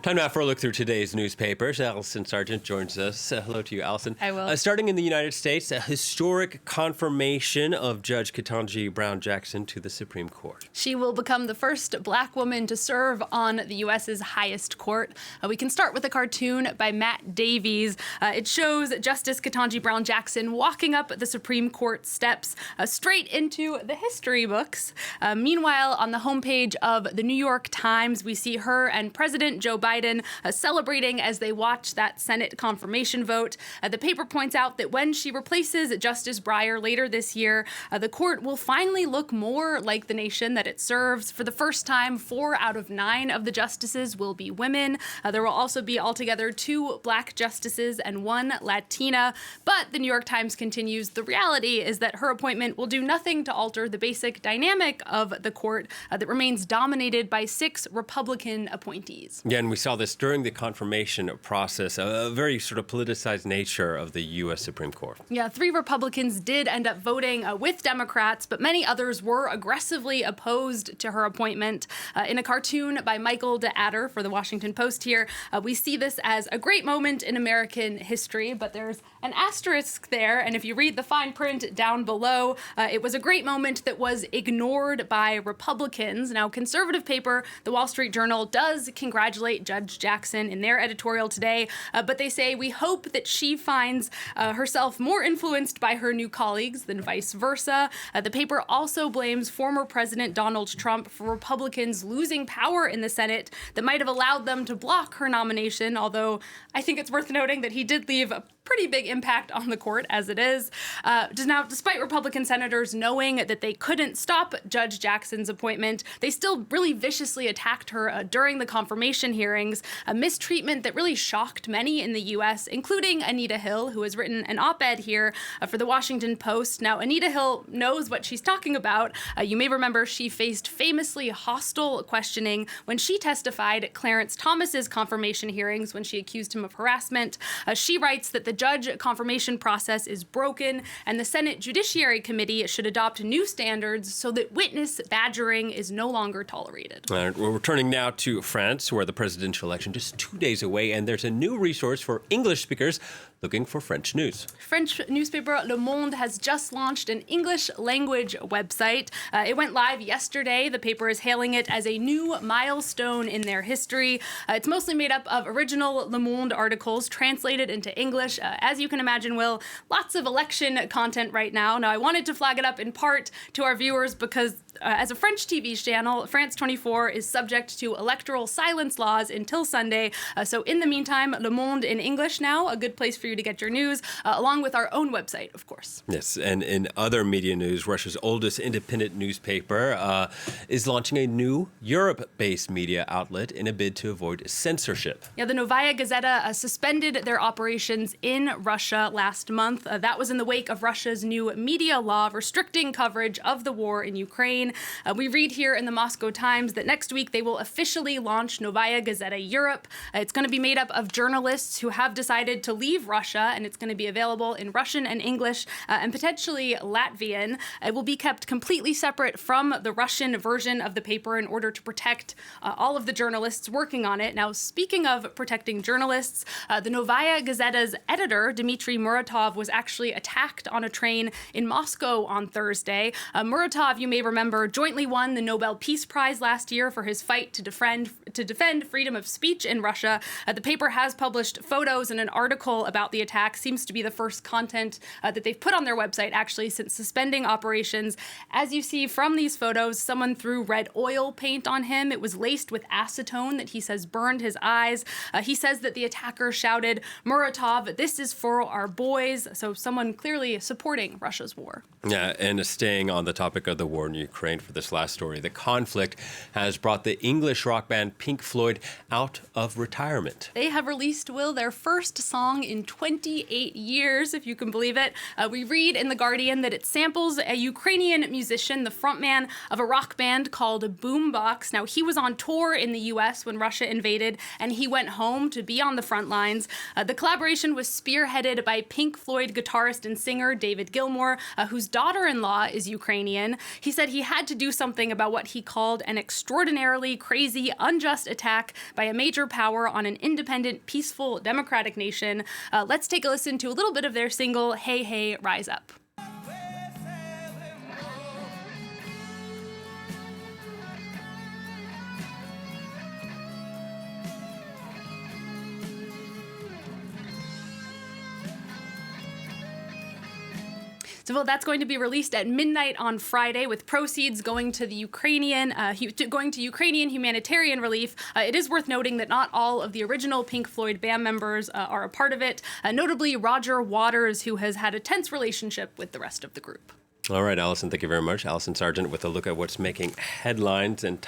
Time now for a look through today's newspapers. Allison Sargent joins us. Hello to you, Allison. I will. Starting in the United States, a historic confirmation of Judge Ketanji Brown Jackson to the Supreme Court. She will become the first black woman to serve on the U.S.'s highest court. We can start with a cartoon by Matt Davies. It shows Justice Ketanji Brown Jackson walking up the Supreme Court steps straight into the history books. Meanwhile, on the homepage of the New York Times, we see her and President Joe Biden celebrating as they watch that Senate confirmation vote. The paper points out that when she replaces Justice Breyer later this year, the court will finally look more like the nation that it serves. For the first time, 4 out of 9 of the justices will be women. There will also be altogether 2 black justices and 1 Latina. But the New York Times continues, the reality is that her appointment will do nothing to alter the basic dynamic of the court that remains dominated by 6 Republican appointees. Yeah, and we saw this during the confirmation process, a very sort of politicized nature of the U.S. Supreme Court. Yeah, 3 Republicans did end up voting with Democrats, but many others were aggressively opposed to her appointment. In a cartoon by Michael DeAdder for the Washington Post here, we see this as a great moment in American history, but there's an asterisk there, and if you read the fine print down below, it was a great moment that was ignored by Republicans. Now, conservative paper, the Wall Street Journal, does congratulate Judge Jackson in their editorial today, but they say, we hope that she finds herself more influenced by her new colleagues than vice versa. The paper also blames former President Donald Trump for Republicans losing power in the Senate that might have allowed them to block her nomination, although I think it's worth noting that he did leave a pretty big impact on the court as it is. Now, despite Republican senators knowing that they couldn't stop Judge Jackson's appointment, they still really viciously attacked her during the confirmation hearings, a mistreatment that really shocked many in the U.S., including Anita Hill, who has written an op-ed here for the Washington Post. Now, Anita Hill knows what she's talking about. You may remember she faced famously hostile questioning when she testified at Clarence Thomas's confirmation hearings when she accused him of harassment. She writes that the judge confirmation process is broken, and the Senate Judiciary Committee should adopt new standards so that witness badgering is no longer tolerated. We're returning now to France, where the presidential election just 2 days away, and there's a new resource for English speakers looking for French news. French newspaper Le Monde has just launched an English language website. It went live yesterday. The paper is hailing it as a new milestone in their history. It's mostly made up of original Le Monde articles translated into English. As you can imagine, Will, lots of election content right now. Now, I wanted to flag it up in part to our viewers because as a French TV channel, France 24 is subject to electoral silence laws until Sunday. So in the meantime, Le Monde in English now, a good place for you to get your news, along with our own website, of course. Yes, and in other media news, Russia's oldest independent newspaper is launching a new Europe-based media outlet in a bid to avoid censorship. Yeah, the Novaya Gazeta suspended their operations in Russia last month. That was in the wake of Russia's new media law restricting coverage of the war in Ukraine. We read here in the Moscow Times that next week they will officially launch Novaya Gazeta Europe. It's going to be made up of journalists who have decided to leave Russia, and it's going to be available in Russian and English and potentially Latvian. It will be kept completely separate from the Russian version of the paper in order to protect all of the journalists working on it. Now, speaking of protecting journalists, the Novaya Gazeta's editor, Dmitry Muratov, was actually attacked on a train in Moscow on Thursday. Muratov, you may remember, jointly won the Nobel Peace Prize last year for his fight to defend freedom of speech in Russia. The paper has published photos and an article about the attack. Seems to be the first content that they've put on their website, actually, since suspending operations. As you see from these photos, someone threw red oil paint on him. It was laced with acetone that he says burned his eyes. He says that the attacker shouted, "Muratov, this is for our boys." So someone clearly supporting Russia's war. Yeah, and staying on the topic of the war in Ukraine for this last story, the conflict has brought the English rock band Pink Floyd out of retirement. They have released, Will, their first song in 28 years, if you can believe it. We read in The Guardian that it samples a Ukrainian musician, the frontman of a rock band called Boombox. Now, he was on tour in the U.S. when Russia invaded, and he went home to be on the front lines. The collaboration was spearheaded by Pink Floyd guitarist and singer David Gilmour, whose daughter-in-law is Ukrainian. He said he had to do something about what he called an extraordinarily crazy, unjust unjust attack by a major power on an independent, peaceful, democratic nation. Let's take a listen to a little bit of their single, Hey, Hey, Rise Up. So well, that's going to be released at midnight on Friday, with proceeds going to the Ukrainian humanitarian relief. It is worth noting that not all of the original Pink Floyd band members are a part of it. Notably, Roger Waters, who has had a tense relationship with the rest of the group. All right, Allison, thank you very much. Allison Sargent with a look at what's making headlines and